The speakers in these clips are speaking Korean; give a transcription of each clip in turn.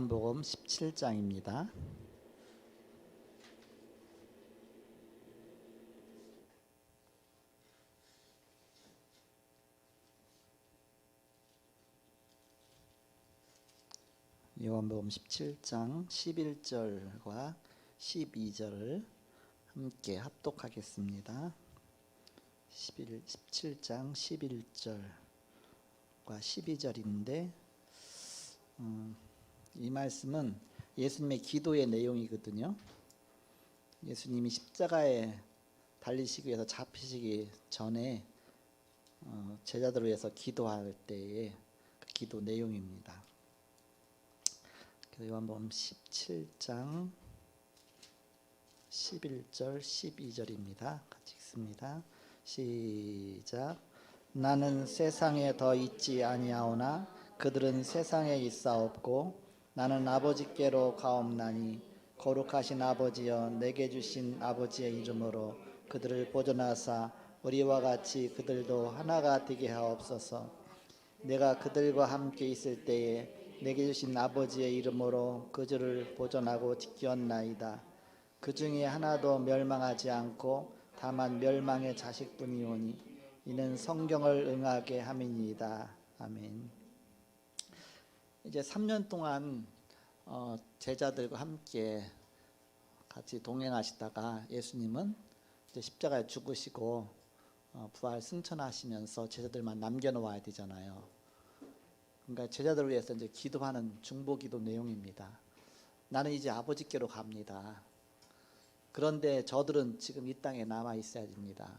요한복음 17장입니다. 요한복음 17장 11절과 12절을 함께 합독하겠습니다. 17장 11절과 12절인데 이 말씀은 예수님의 기도의 내용이거든요. 예수님이 십자가에 달리시기 위해서 잡히시기 전에 제자들을 위해서 기도할 때의 그 기도 내용입니다. 요한복음 17장 11절 12절입니다. 같이 읽습니다. 시작. 나는 세상에 더 있지 아니하오나 그들은 세상에 있사옵고 나는 아버지께로 가옵나니 거룩하신 아버지여 내게 주신 아버지의 이름으로 그들을 보존하사 우리와 같이 그들도 하나가 되게 하옵소서. 내가 그들과 함께 있을 때에 내게 주신 아버지의 이름으로 그들을 보존하고 지켰나이다. 그 중에 하나도 멸망하지 않고 다만 멸망의 자식뿐이오니 이는 성경을 응하게 함이니이다. 아멘. 이제 3년 동안 제자들과 함께 같이 동행하시다가 예수님은 이제 십자가에 죽으시고 부활 승천하시면서 제자들만 남겨놓아야 되잖아요. 그러니까 제자들을 위해서 이제 기도하는 중보기도 내용입니다. 나는 이제 아버지께로 갑니다. 그런데 저들은 지금 이 땅에 남아 있어야 됩니다.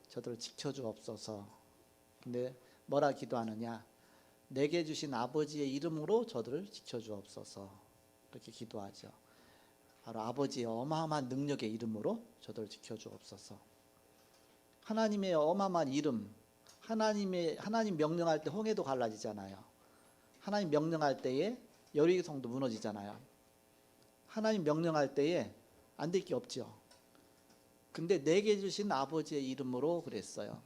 저들을 지켜주옵소서. 근데 뭐라 기도하느냐? 내게 주신 아버지의 이름으로 저들을 지켜주옵소서. 그렇게 기도하죠. 바로 아버지의 어마어마한 능력의 이름으로 저들을 지켜주옵소서. 하나님의 어마어마한 이름, 하나님 명령할 때 홍해도 갈라지잖아요. 하나님 명령할 때에 여리고성도 무너지잖아요. 하나님 명령할 때에 안 될 게 없죠. 근데 내게 주신 아버지의 이름으로 그랬어요.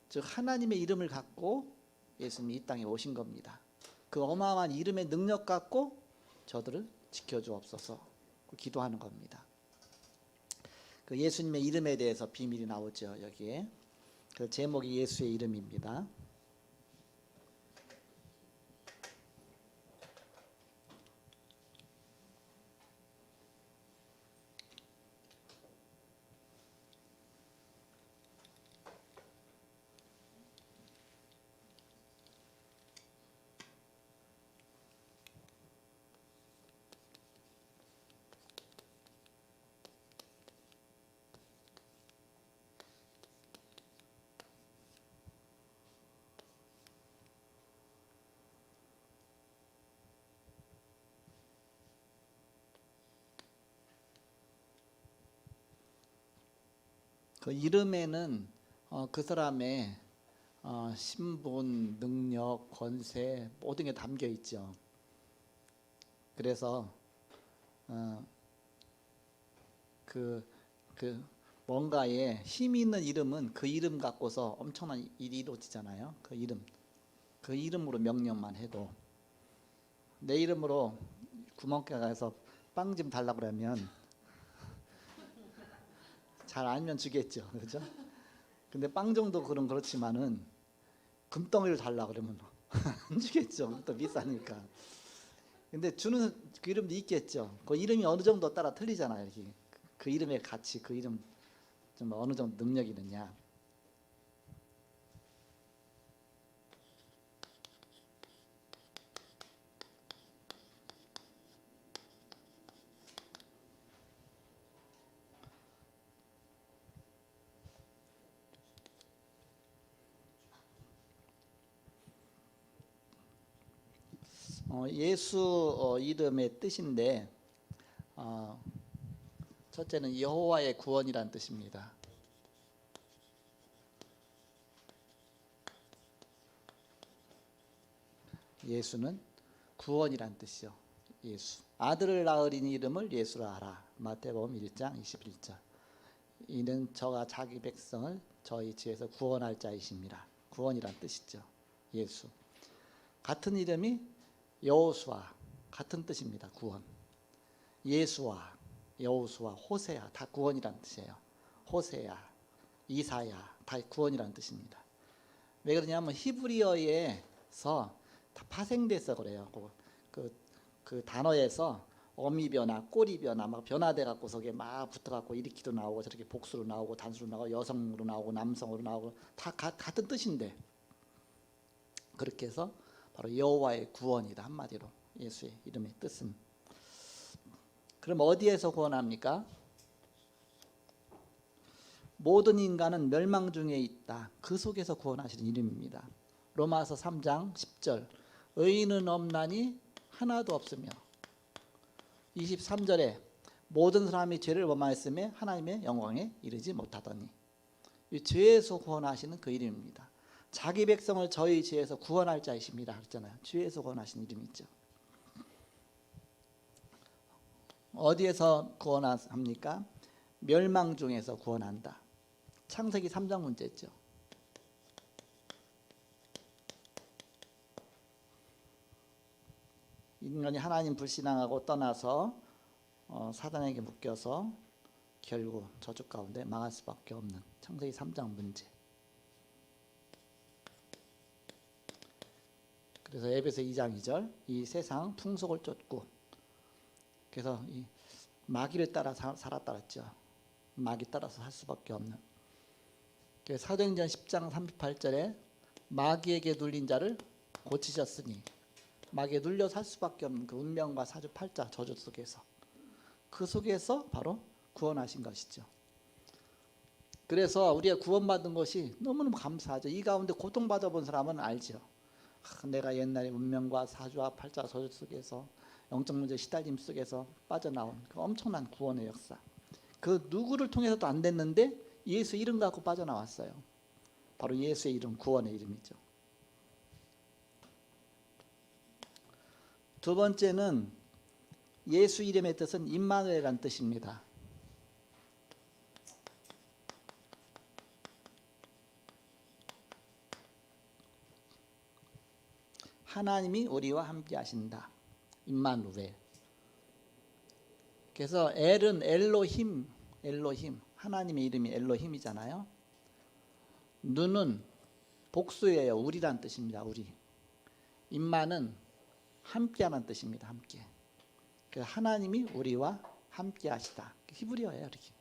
즉 하나님의 이름을 갖고 예수님이 이 땅에 오신 겁니다. 그 어마어마한 이름의 능력 갖고 저들을 지켜주옵소서 기도하는 겁니다. 그 예수님의 이름에 대해서 비밀이 나오죠. 여기에 그 제목이 예수의 이름입니다. 그 이름에는 그 사람의 신분, 능력, 권세 모든 게 담겨 있죠. 그래서 그 뭔가에 힘이 있는 이름은 그 이름 갖고서 엄청난 일이 이루어지잖아요. 그 이름으로 명령만 해도 내 이름으로 구멍가게 가서 빵 좀 달라고 그러면 잘 알면 주겠죠. 그렇죠? 근데 빵 정도 그렇지만은 금덩이를 달라고 그러면 안 주겠죠. 또 비싸니까. 근데 주는 그 이름도 있겠죠. 그 이름이 어느 정도 따라 틀리잖아요. 이렇게. 그 이름의 가치, 그 이름 좀 어느 정도 능력이 있느냐. 예수 이름의 뜻인데 첫째는 여호와의 구원이라는 뜻입니다. 예수는 구원이란 뜻이요. 예수. 아들을 낳으리니 이름을 예수라 하라. 마태복음 1장 21절. 이는 저가 자기 백성을 저희 지에서 구원할 자이십니다. 구원이란 뜻이죠. 예수. 같은 이름이 여호수아. 같은 뜻입니다. 구원. 예수와 여호수아, 호세아 다 구원이라는 뜻이에요. 호세아, 이사야 다 구원이라는 뜻입니다. 왜 그러냐면 히브리어에서 다 파생돼서 그래요. 그 단어에서 어미 변화, 꼬리 변화 막 변화돼 갖고 속에 막 붙어 갖고 이렇게도 나오고 저렇게 복수로 나오고 단수로 나오고 여성으로 나오고 남성으로 나오고 다 같은 뜻인데, 그렇게 해서 바로 여호와의 구원이다 한마디로 예수의 이름의 뜻은. 그럼 어디에서 구원합니까? 모든 인간은 멸망 중에 있다. 그 속에서 구원하시는 이름입니다. 로마서 3장 10절 의인은 없나니 하나도 없으며, 23절에 모든 사람이 죄를 범하였으며 하나님의 영광에 이르지 못하더니, 이 죄에서 구원하시는 그 이름입니다. 자기 백성을 저희 죄에서 구원할 자이십니다 그랬잖아요. 죄에서 구원하시는 이름이죠. 어디에서 구원합니까? 멸망 중에서 구원한다. 창세기 3장 문제죠. 인간이 하나님 불신앙하고 떠나서 사단에게 묶여서 결국 저주 가운데 망할 수밖에 없는 창세기 3장 문제. 그래서 에베소 2장 2절 이 세상 풍속을 쫓고, 그래서 이 마귀를 따라 살았다 그랬죠. 마귀 따라서 살 수밖에 없는. 그래서 사도행전 10장 38절에 마귀에게 눌린 자를 고치셨으니, 마귀에 눌려 살 수밖에 없는 그 운명과 사주팔자 저주 속에서, 그 속에서 바로 구원하신 것이죠. 그래서 우리가 구원받은 것이 너무너무 감사하죠. 이 가운데 고통받아 본 사람은 알죠. 내가 옛날에 운명과 사주와 팔자 저주 속에서 영적 문제 시달림 속에서 빠져나온 그 엄청난 구원의 역사, 그 누구를 통해서도 안 됐는데 예수 이름 갖고 빠져나왔어요. 바로 예수의 이름, 구원의 이름이죠. 두 번째는 예수 이름의 뜻은 임마누엘이라는 뜻입니다. 하나님이 우리와 함께 하신다. 임마누엘. 그래서 엘은 엘로힘, 하나님의 이름이 엘로힘이잖아요. 누는 복수예요. 우리란 뜻입니다. 우리. 임마는 함께하는 뜻입니다. 함께. 그래서 하나님이 우리와 함께 하시다. 히브리어예요. 이렇게.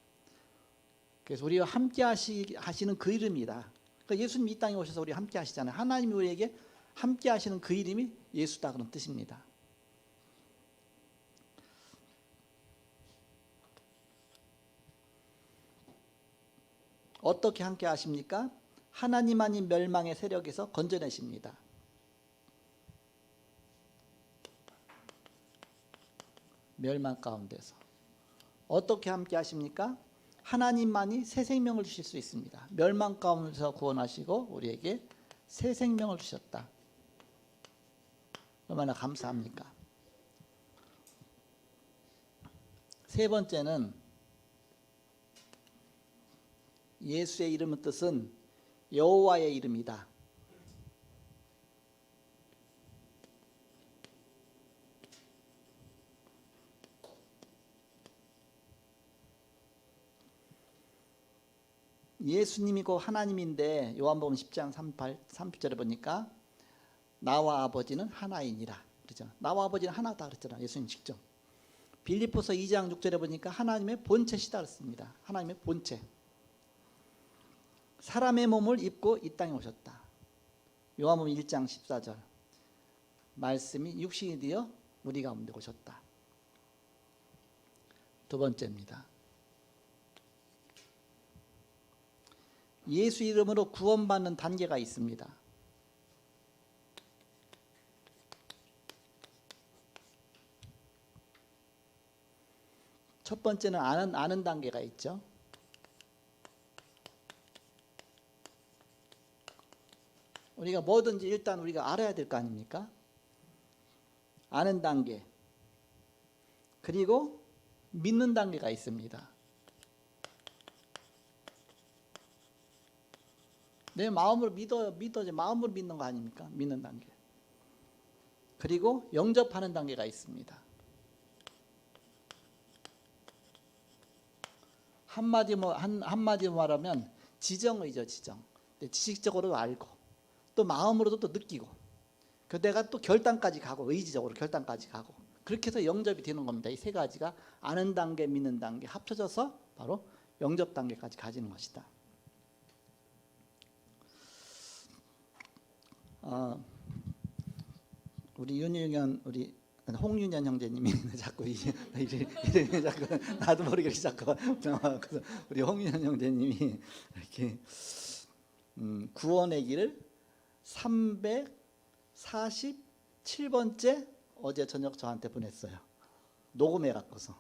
그래서 우리와 함께 하시는 그 이름이다. 그러니까 예수님이 이 땅에 오셔서 우리와 함께 하시잖아요. 하나님이 우리에게 함께 하시는 그 이름이 예수다 그런 뜻입니다. 어떻게 함께 하십니까? 하나님만이 멸망의 세력에서 건져내십니다. 멸망 가운데서. 어떻게 함께 하십니까? 하나님만이 새 생명을 주실 수 있습니다. 멸망 가운데서 구원하시고 우리에게 새 생명을 주셨다. 얼마나 감사합니까? 세 번째는 예수의 이름의 뜻은 여호와의 이름이다. 예수님이고 하나님인데 요한복음 10장 30절에 보니까 나와 아버지는 하나이니라 그러죠. 나와 아버지는 하나다 그랬잖아요. 예수님 직접. 빌립보서 2장 6절에 보니까 하나님의 본체시다 그랬습니다. 하나님의 본체. 사람의 몸을 입고 이 땅에 오셨다. 요한복음 1장 14절. 말씀이 육신이 되어 우리 가운데 오셨다. 두 번째입니다. 예수 이름으로 구원받는 단계가 있습니다. 첫 번째는 아는 단계가 있죠. 우리가 뭐든지 일단 우리가 알아야 될 거 아닙니까? 아는 단계. 그리고 믿는 단계가 있습니다. 내 마음으로 믿어야지. 마음으로 믿는 거 아닙니까? 믿는 단계. 그리고 영접하는 단계가 있습니다. 한마디로 말하면 지정의죠, 지정. 지식적으로 알고 또 마음으로도 또 느끼고 그 내가 또 결단까지 가고 의지적으로 결단까지 가고 그렇게 해서 영접이 되는 겁니다. 이 세 가지가 아는 단계, 믿는 단계 합쳐져서 바로 영접 단계까지 가지는 것이다. 우리 윤유년 우리 홍윤현 형제님이 자꾸 이름이 자꾸 나도 모르게 자꾸 우리 홍윤현 형제님이 이렇게 구원의 길을 347번째 어제 저녁 저한테 보냈어요. 녹음해 갖고서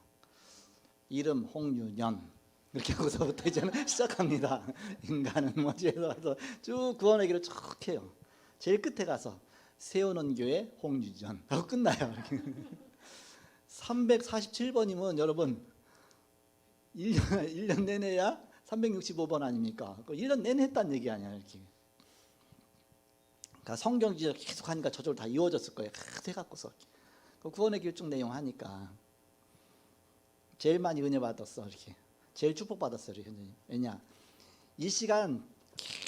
이름 홍윤현 이렇게 하고서부터 이제는 시작합니다. 인간은 뭐지에서 가서 쭉 구원의 길을 쭉 해요. 제일 끝에 가서 세우는 교회 홍윤현 하고 끝나요. 347번이면 여러분 1년 내내야 365번 아닙니까? 1년 내내 했다는 얘기 아니야. 이렇게. 그러니까 성경 지적 계속 하니까 저절로 다 이루어졌을 거예요. 계속 해갖고서 구원의 길 쭉 내용 하니까 제일 많이 은혜 받았어. 이렇게 제일 축복 받았어요. 왜냐? 이 시간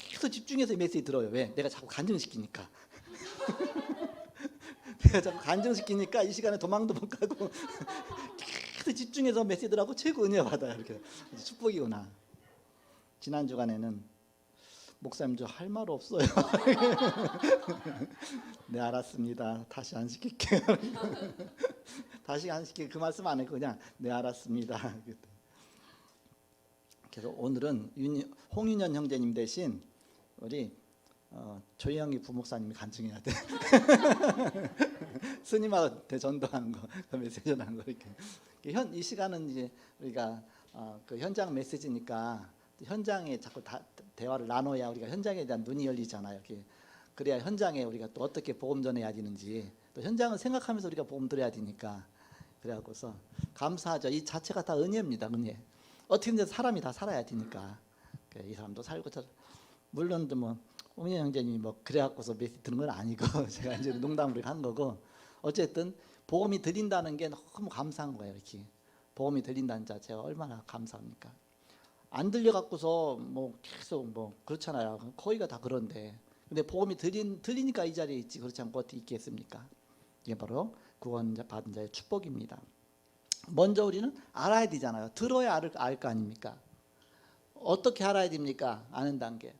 계속 집중해서 메시지 들어요. 왜? 내가 자꾸 간증시키니까. 내가 자꾸 간증시키니까 이 시간에 도망도 못 가고 계속 집중해서 메시지 들하고 최고 은혜 받아요. 이렇게 축복이구나. 지난 주간에는 목사님 저 할 말 없어요. 네 알았습니다. 다시 안 시킬게요. 다시 안 시키게 그 말씀 안 했고 그냥 네 알았습니다. 그래서 오늘은 홍윤현 형제님 대신 우리 조영희 부목사님이 간증해야 돼. 스님하고 전도하는 거, 메시지 전하는 거 이렇게. 이 시간은 이제 우리가 그 현장 메시지니까 현장에 자꾸 대화를 나눠야 우리가 현장에 대한 눈이 열리잖아요. 이렇게. 그래야 현장에 우리가 또 어떻게 복음 전해야 되는지 또 현장을 생각하면서 우리가 복음 들어야 되니까 그래갖고서 감사하죠. 이 자체가 다 은혜입니다. 은혜. 어떻게든 사람이 다 살아야 되니까 이 사람도 살고 물론 뭐 홍윤 형제님이 뭐 그래갖고서 메시지 듣는 건 아니고 제가 이제 농담으로 한 거고 어쨌든 복음이 들린다는 게 너무 감사한 거예요. 이렇게 복음이 들린다는 자체가 얼마나 감사합니까? 안 들려갖고서 뭐 계속 뭐 그렇잖아요. 거의가 다 그런데 근데 복음이 들리니까 이 자리에 있지 그렇지 않고 어떻게 있겠습니까? 이게 바로 구원 받은 자의 축복입니다. 먼저 우리는 알아야 되잖아요. 들어야 알 거 아닙니까? 어떻게 알아야 됩니까? 아는 단계.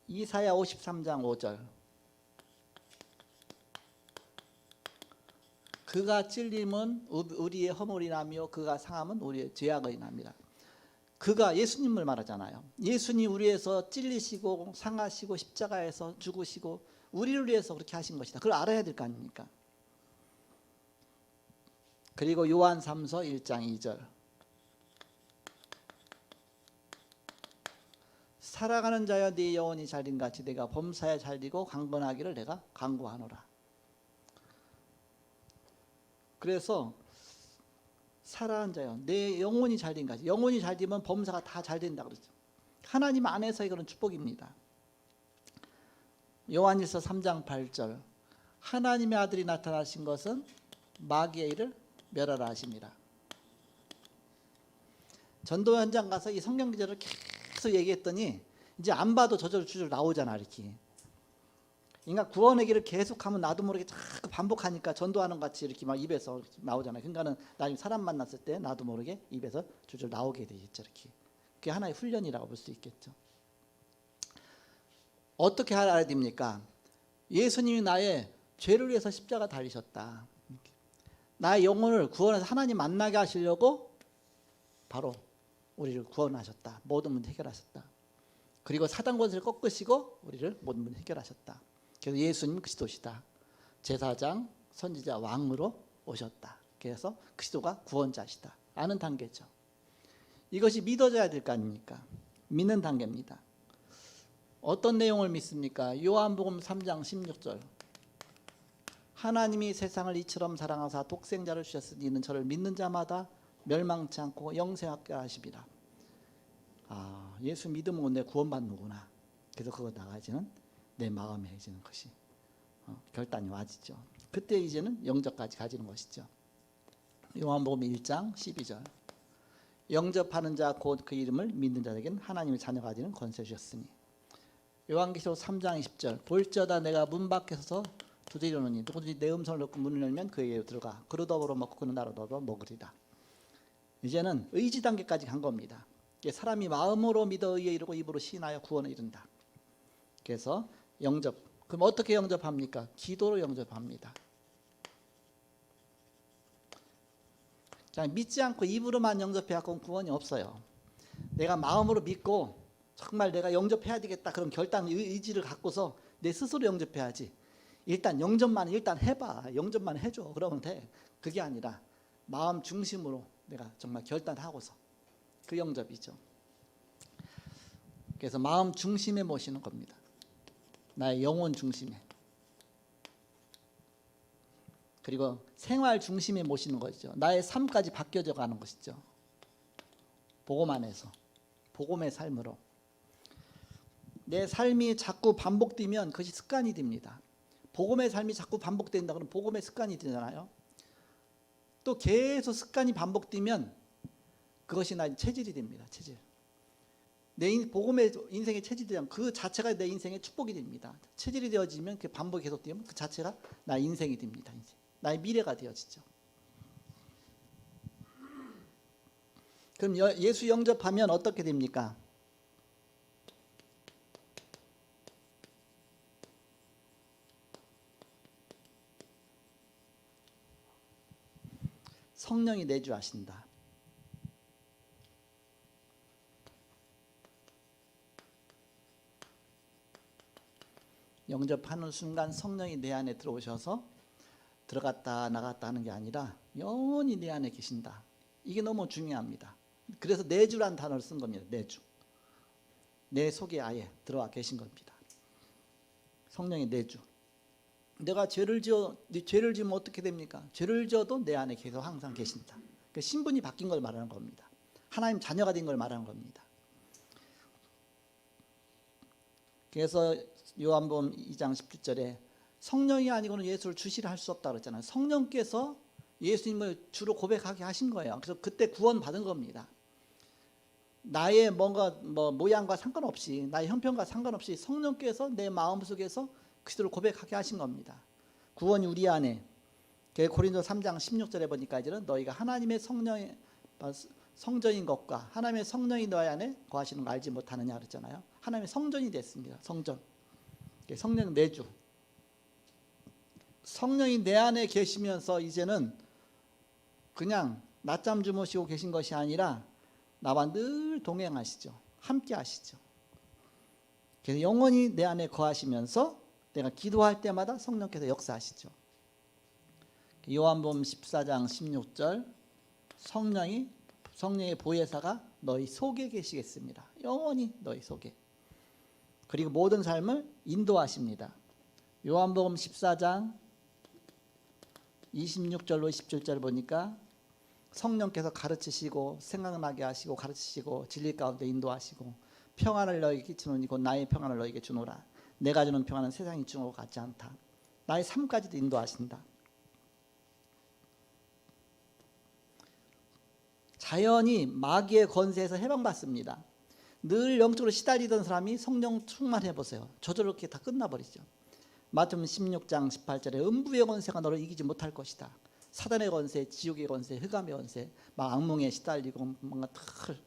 이사야 53장 5절. 그가 찔림은 우리의 허물이라며 그가 상함은 우리의 죄악의 남이라. 그가 예수님을 말하잖아요. 예수님 우리에서 찔리시고 상하시고 십자가에서 죽으시고 우리를 위해서 그렇게 하신 것이다. 그걸 알아야 될 거 아닙니까? 그리고 요한 3서 1장 2절. 살아가는 자여 네 영혼이 잘린같이 내가 범사에 잘리고 강건하기를 내가 간구하노라. 그래서 살아가는 자여 내 영혼이 잘린같이 영혼이 잘되면 범사가 다 잘된다 그러죠. 하나님 안에서의 그런 축복입니다. 요한일서 3장 8절. 하나님의 아들이 나타나신 것은 마귀의 일을 멸하라 하심이라. 전도 현장 가서 이 성경 구절을 계속 얘기했더니 이제 안 봐도 저절 주절 나오잖아. 이렇게 그러니까 구원의 길을 계속하면 나도 모르게 자꾸 반복하니까 전도하는 같이 이렇게 막 입에서 나오잖아요. 그러니까는 나중에 사람 만났을 때 나도 모르게 입에서 주절 나오게 되겠죠. 이렇게 그게 하나의 훈련이라고 볼 수 있겠죠. 어떻게 알아야 됩니까? 예수님이 나의 죄를 위해서 십자가 달리셨다. 나의 영혼을 구원해서 하나님 만나게 하시려고 바로 우리를 구원하셨다. 모든 문제 해결하셨다. 그리고 사단 권세를 꺾으시고 우리를 모든 문제 해결하셨다. 그래서 예수님 그리스도시다. 제사장, 선지자, 왕으로 오셨다. 그래서 그리스도가 구원자시다. 아는 단계죠. 이것이 믿어져야 될 거 아닙니까? 믿는 단계입니다. 어떤 내용을 믿습니까? 요한복음 3장 16절. 하나님이 세상을 이처럼 사랑하사 독생자를 주셨으니 이는 저를 믿는 자마다 멸망치 않고 영생하게 하십니다. 아, 예수 믿으면 내 구원받는구나. 그래서 그거 나가지는 내 마음에 해지는 것이 결단이 와지죠. 그때 이제는 영접까지 가지는 것이죠. 요한복음 1장 12절. 영접하는 자 곧 그 이름을 믿는 자에게는 하나님의 자녀가 되는 권세 주셨으니. 요한계시록 3장 20절. 볼지어다 내가 문 밖에 서서 두드리노니 누구든지 내 음성을 듣고 문을 열면 그에게 들어가 그로 더불어 먹고 그는 나로 더불어 먹으리라. 이제는 의지 단계까지 간 겁니다. 사람이 마음으로 믿어 의에 이르고 입으로 시인하여 구원에 이른다. 그래서 영접. 그럼 어떻게 영접합니까? 기도로 영접합니다. 그냥 믿지 않고 입으로만 영접해갖고 구원이 없어요. 내가 마음으로 믿고 정말 내가 영접해야 되겠다 그런 결단 의지를 갖고서 내 스스로 영접해야지. 일단 영접만 일단 해봐. 영접만 해줘. 그러면 돼. 그게 아니라 마음 중심으로 내가 정말 결단하고서 그 영접이죠. 그래서 마음 중심에 모시는 겁니다. 나의 영혼 중심에. 그리고 생활 중심에 모시는 것이죠. 나의 삶까지 바뀌어져 가는 것이죠. 복음 안에서. 복음의 삶으로. 내 삶이 자꾸 반복되면 그것이 습관이 됩니다. 복음의 삶이 자꾸 반복된다 그러면 복음의 습관이 되잖아요. 또 계속 습관이 반복되면 그것이 나의 체질이 됩니다. 체질. 복음의 인생의 체질이 되면 그 자체가 내 인생의 축복이 됩니다. 체질이 되어지면 그 반복이 계속되면 그 자체가 나의 인생이 됩니다. 인생. 나의 미래가 되어지죠. 그럼 예수 영접하면 어떻게 됩니까? 성령이 내주하신다. 영접하는 순간 성령이 내 안에 들어오셔서 들어갔다 나갔다 하는 게 아니라 영원히 내 안에 계신다. 이게 너무 중요합니다. 그래서 내주란 단어를 쓴 겁니다. 내주. 내 속에 아예 들어와 계신 겁니다. 성령의 내주. 내가 죄를 지으면 어떻게 됩니까? 죄를 지어도 내 안에 계속 항상 계신다. 그 신분이 바뀐 걸 말하는 겁니다. 하나님 자녀가 된 걸 말하는 겁니다. 그래서 요한복음 2장 17절에 성령이 아니고는 예수를 주시라 할 수 없다 그랬잖아요. 성령께서 예수님을 주로 고백하게 하신 거예요. 그래서 그때 구원 받은 겁니다. 나의 뭔가 모양과 상관없이 나의 형편과 상관없이 성령께서 내 마음속에서 그리스도를 고백하게 하신 겁니다. 구원이 우리 안에. 고린도서 3장 16절에 보니까 이제는 너희가 하나님의 성전인 것과 하나님의 성령이 너희 안에 거하시는 걸 알지 못하느냐 그랬잖아요. 하나님의 성전이 됐습니다. 성전. 성령 내주. 성령이 내 안에 계시면서 이제는 그냥 낮잠 주무시고 계신 것이 아니라 나와 늘 동행하시죠. 함께 하시죠. 그래서 영원히 내 안에 거하시면서 내가 기도할 때마다 성령께서 역사하시죠. 요한복음 14장 16절 성령의 보혜사가 너희 속에 계시겠습니다. 영원히 너희 속에. 그리고 모든 삶을 인도하십니다. 요한복음 14장 26절로 27절 보니까 성령께서 가르치시고 생각나게 하시고 가르치시고 진리 가운데 인도하시고 평안을 너희에게 끼치노니 곧 나의 평안을 너희에게 주노라. 내가 주는 평안은 세상이 주는 것 같지 않다. 나의 삶까지도 인도하신다. 자연이 마귀의 권세에서 해방받습니다. 늘 영적으로 시달리던 사람이 성령 충만해 보세요. 저절로 다 끝나버리죠. 마태복음 16장 18절에 음부의 권세가 너를 이기지 못할 것이다. 사단의 권세, 지옥의 권세, 흑암의 권세, 막 악몽에 시달리고 뭔가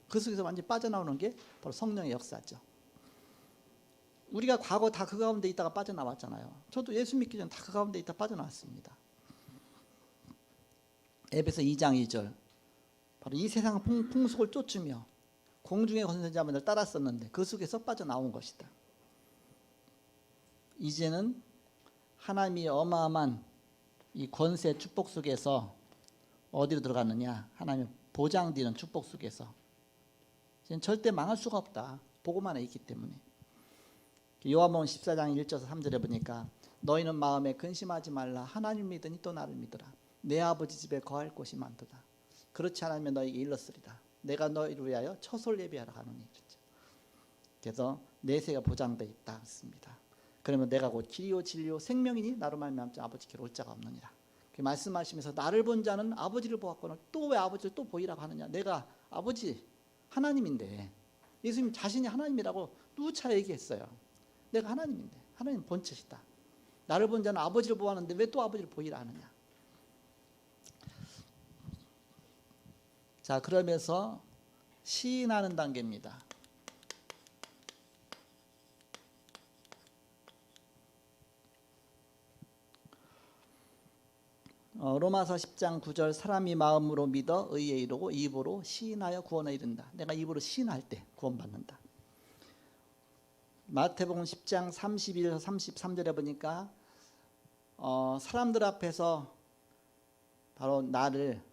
그 속에서 완전히 빠져나오는 게 바로 성령의 역사죠. 우리가 과거 다 그 가운데 있다가 빠져나왔잖아요. 저도 예수 믿기 전에 다 그 가운데 있다 빠져나왔습니다. 에베소 2장 2절 바로 이 세상 풍속을 쫓으며 공중의 권세자만을 따랐었는데 그 속에서 빠져나온 것이다. 이제는 하나님이 어마어마한 이 권세 축복 속에서 어디로 들어갔느냐? 하나님 보장되는 축복 속에서 이제는 절대 망할 수가 없다. 복음 안에 있기 때문에. 요한복음 14장 1절에서 3절에 보니까 너희는 마음에 근심하지 말라. 하나님 믿으니 또 나를 믿으라. 내 아버지 집에 거할 곳이 많도다. 그렇지 않으면 너희에게 일렀으리라. 내가 너희를 위하여 처소를 예비하러 가노니. 그래서 내세가 보장되어 있다 했습니다. 그러면 내가 곧 길이요 진리요 생명이니 나로 말미암지 아버지께로 올 자가 없느니라. 말씀하시면서 나를 본 자는 아버지를 보았거늘 또 왜 아버지를 또 보이라고 하느냐. 내가 아버지 하나님인데, 예수님 자신이 하나님이라고 누차 얘기했어요. 내가 하나님인데, 하나님 본체시다. 나를 본 자는 아버지를 보았는데 왜 또 아버지를 보이라 하느냐. 자, 그러면서 시인하는 단계입니다. 로마서 10장 9절 사람이 마음으로 믿어 의에 이르고 입으로 시인하여 구원에 이른다. 내가 입으로 시인할 때 구원받는다. 마태복음 10장 31에서 33절에 보니까 사람들 앞에서 바로 나를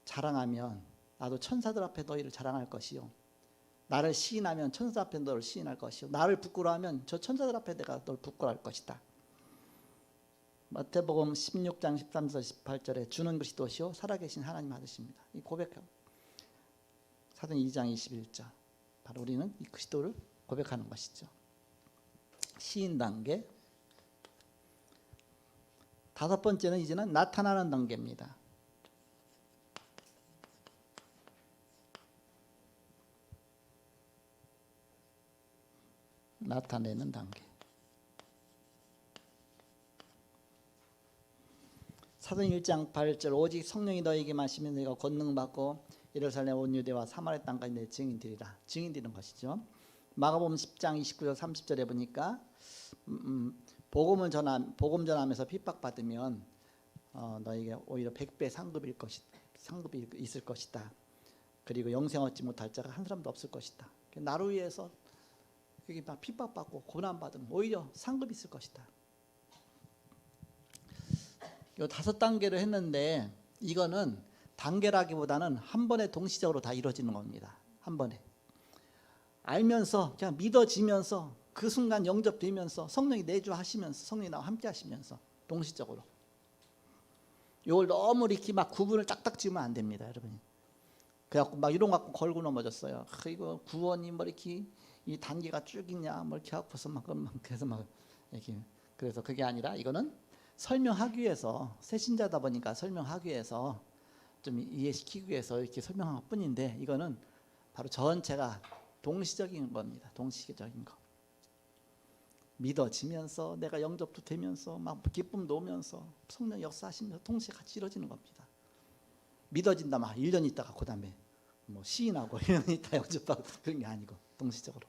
자랑하면 나도 천사들 앞에 너희를 자랑할 것이요, 나를 시인하면 천사 앞에 너를 시인할 것이요, 나를 부끄러워하면 저 천사들 앞에 내가 너를 부끄러워할 것이다. 마태복음 16장 13절 18절에 주는 그리스도시요 살아계신 하나님 아들이십니다. 이 고백하고 사도행 2장 21절, 바로 우리는 이 그리스도를 고백하는 것이죠. 시인 단계. 다섯 번째는 이제는 나타나는 단계입니다. 나타내는 단계. 사도행 1장 8절 오직 성령이 너희에게 마시면 너희가 권능 받고 예루살렘 온 유대와 사마리아 땅까지 내 증인들이라. 증인되는 것이죠. 마가복음 10장 29절 30절에 보니까 복음 전하면서 핍박받으면 너희에게 오히려 100배 상급이 있을 것이다. 그리고 영생 얻지 못할 자가 한 사람도 없을 것이다. 나로 위해서 여기 막 핍박받고 고난받으면 오히려 상급이 있을 것이다. 요 5단계를 했는데 이거는 단계라기보다는 한 번에 동시적으로 다 이루어지는 겁니다. 한 번에 알면서 그냥 믿어지면서 그 순간 영접되면서 성령이 내주하시면서 성령이 나와 함께 하시면서 동시적으로. 이걸 너무 이렇게 막 구분을 딱딱 지으면 안 됩니다, 여러분. 그래갖고 막 이런 거 갖고 걸고 넘어졌어요. 이거 구원이 뭐 이렇게 이 단계가 쭉 있냐 뭐 이렇게 하고서 막 그래서 막 이렇게. 그래서 그게 아니라 이거는 설명하기 위해서, 새신자다 보니까 설명하기 위해서 좀 이해시키기 위해서 이렇게 설명한 것 뿐인데, 이거는 바로 전체가 동시적인 겁니다. 동시적인 거. 믿어지면서 내가 영접도 되면서 막 기쁨도 오면서 성령 역사하시면서 동시에 같이 이루어지는 겁니다. 믿어진다 막 1년 있다가 그 다음에 뭐 시인하고 1년 있다 영접하고 그런 게 아니고 동시적으로.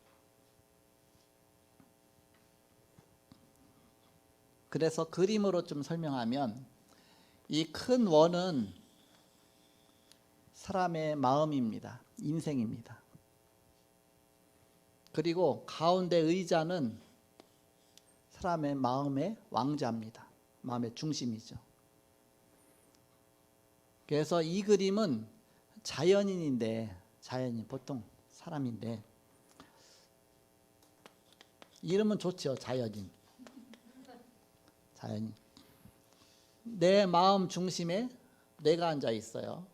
그래서 그림으로 좀 설명하면 이 큰 원은 사람의 마음입니다. 인생입니다. 그리고 가운데 의자는 사람의 마음의 왕자입니다. 마음의 중심이죠. 그래서 이 그림은 자연인인데, 자연인 보통 사람인데 이름은 좋죠. 자연인. 자연인. 내 마음 중심에 뇌가 앉아 있어요.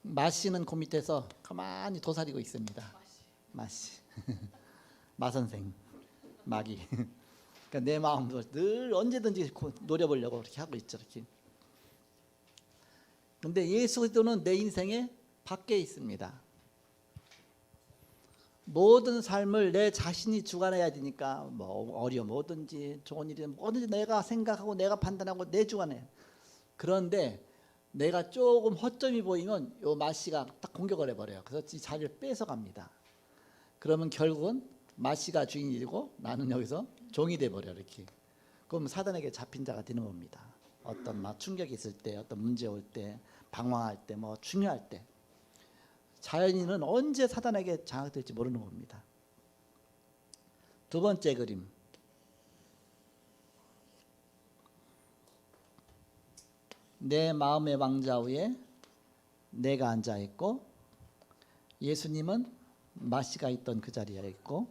마씨는 그 밑에서 가만히 도사리고 있습니다. 마씨. 마선생. 마귀. 그러니까 내 마음도 늘 언제든지 노려보려고 그렇게 하고 있죠. 이렇게. 근데 예수 그리스도는 내 인생의 밖에 있습니다. 모든 삶을 내 자신이 주관해야 되니까 뭐 어려 뭐든지 좋은 일이든 뭐든지 내가 생각하고 내가 판단하고 내 주관해. 그런데 내가 조금 허점이 보이면 요 마씨가 딱 공격을 해버려요. 그래서 이 자리를 뺏어갑니다. 그러면 결국은 마씨가 주인이 되고 나는 여기서 종이 돼버려 이렇게. 그럼 사단에게 잡힌 자가 되는 겁니다. 어떤 막 충격이 있을 때, 어떤 문제 올 때, 방황할 때, 뭐 중요할 때. 자연인은 언제 사단에게 장악될지 모르는 겁니다. 두 번째 그림. 내 마음의 왕자 위에 내가 앉아 있고 예수님은 마씨가 있던 그 자리에 있고,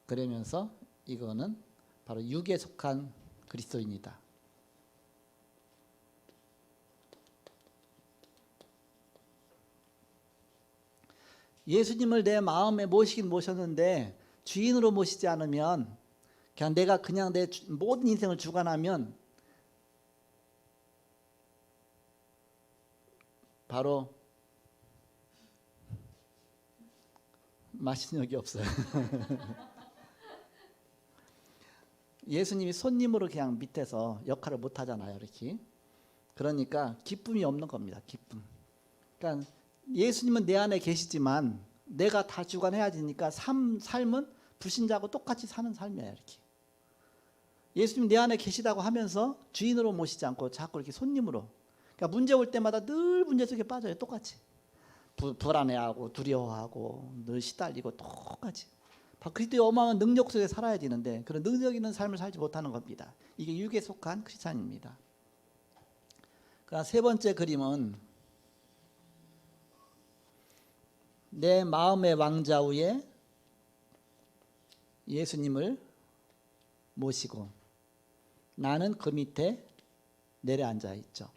그러면서 이거는 바로 육에 속한 그리스도인이다. 예수님을 내 마음에 모시긴 모셨는데 주인으로 모시지 않으면 그냥 내가 그냥 내 모든 인생을 주관하면 바로 마시는 적이 없어요. 예수님이 손님으로 그냥 밑에서 역할을 못 하잖아요, 이렇게. 그러니까 기쁨이 없는 겁니다. 기쁨. 그러니까 예수님은 내 안에 계시지만 내가 다 주관해야 되니까 삶은 불신자하고 똑같이 사는 삶이에요, 이렇게. 예수님 내 안에 계시다고 하면서 주인으로 모시지 않고 자꾸 이렇게 손님으로. 그러니까 문제 올 때마다 늘 문제 속에 빠져요, 똑같이. 불안해하고 두려워하고 늘 시달리고 똑같이. 그리스도의 어마어마한 능력 속에 살아야 되는데 그런 능력 있는 삶을 살지 못하는 겁니다. 이게 육에 속한 크리스찬입니다. 그러니까 세 번째 그림은 내 마음의 왕좌 위에 예수님을 모시고 나는 그 밑에 내려앉아 있죠.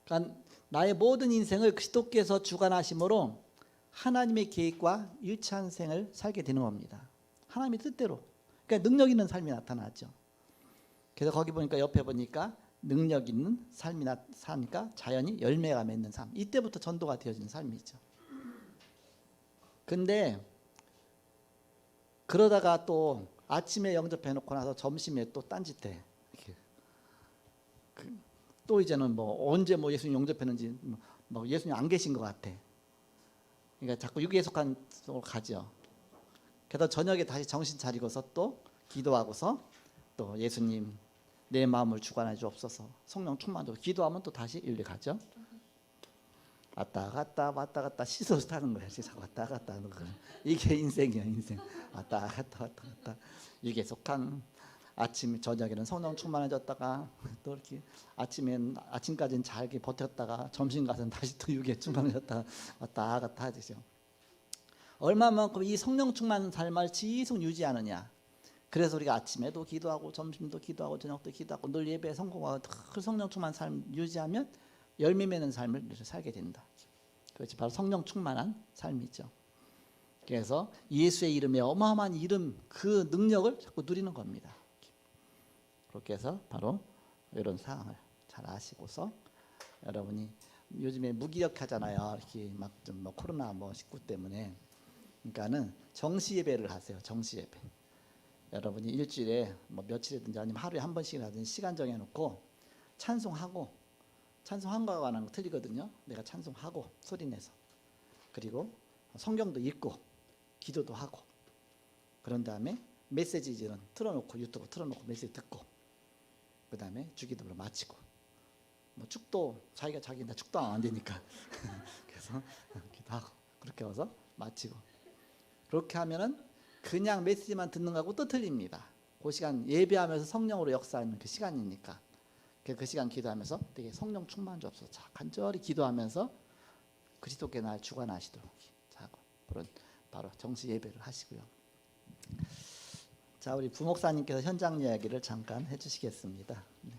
그러니까 나의 모든 인생을 그리스도께서 주관하심으로 하나님의 계획과 일치한 생을 살게 되는 겁니다. 하나님의 뜻대로. 그러니까 능력 있는 삶이 나타나죠. 그래서 거기 보니까 옆에 보니까 능력 있는 삶이 사니까 자연히 열매가 맺는 삶. 이때부터 전도가 되어지는 삶이죠. 근데 그러다가 또 아침에 영접해 놓고 나서 점심에 또 딴짓해. 또 이제는 뭐 언제 뭐 예수님 영접했는지 뭐 예수님 안 계신 것 같아. 그러니까 자꾸 육에 속한 쪽으로 가죠. 그래서 저녁에 다시 정신 차리고서 또 기도하고서 또 예수님 내 마음을 주관해 주옵소서, 성령 충만하고 기도하면 또 다시 일리 가죠. 왔다 갔다 씻어서 타는 거야. 씻어 왔다 갔다 하는 거. 이게 인생이야, 인생. 왔다 갔다. 육에 속한 아침 저녁에는 성령 충만해졌다가 또 이렇게 아침까지는 잘 버텼다가 점심 가서는 다시 또 육에 충만해졌다가 왔다 갔다 하죠. 얼마만큼 이 성령 충만 삶을 지속 유지하느냐. 그래서 우리가 아침에도 기도하고 점심도 기도하고 저녁도 기도하고 늘 예배에 성공하고 그 성령 충만 삶 유지하면 열매 맺는 삶을 살게 된다. 그렇지, 바로 성령 충만한 삶이죠. 그래서 예수의 이름에 어마어마한 이름 그 능력을 자꾸 누리는 겁니다. 그렇게 해서 바로 이런 상황을 잘 아시고서 여러분이 요즘에 무기력하잖아요. 이렇게 막 좀 뭐 코로나 19 때문에. 그러니까는 정시 예배를 하세요. 정시 예배. 여러분이 일주일에 뭐 며칠이든지 아니면 하루에 한 번씩이라든지 시간 정해놓고 찬송하고, 찬송한 거와 안 한 거 틀리거든요. 내가 찬송하고 소리내서, 그리고 성경도 읽고 기도도 하고, 그런 다음에 메시지는 틀어놓고 유튜브 틀어놓고 메시지 듣고, 그 다음에 주기도를 마치고, 뭐 축도 자기가 축도 안 되니까 그래서 기도하고 그렇게 해서 마치고. 그렇게 하면은 그냥 메시지만 듣는 거하고 또 틀립니다. 그 시간 예배하면서 성령으로 역사하는 그 시간이니까 그 시간 기도하면서 되게 성령 충만 주옵소서 간절히 기도하면서 그리스도께 날 주관하시도록 하고, 그런 바로 정시 예배를 하시고요. 자, 우리 부목사님께서 현장 이야기를 잠깐 해주시겠습니다. 네.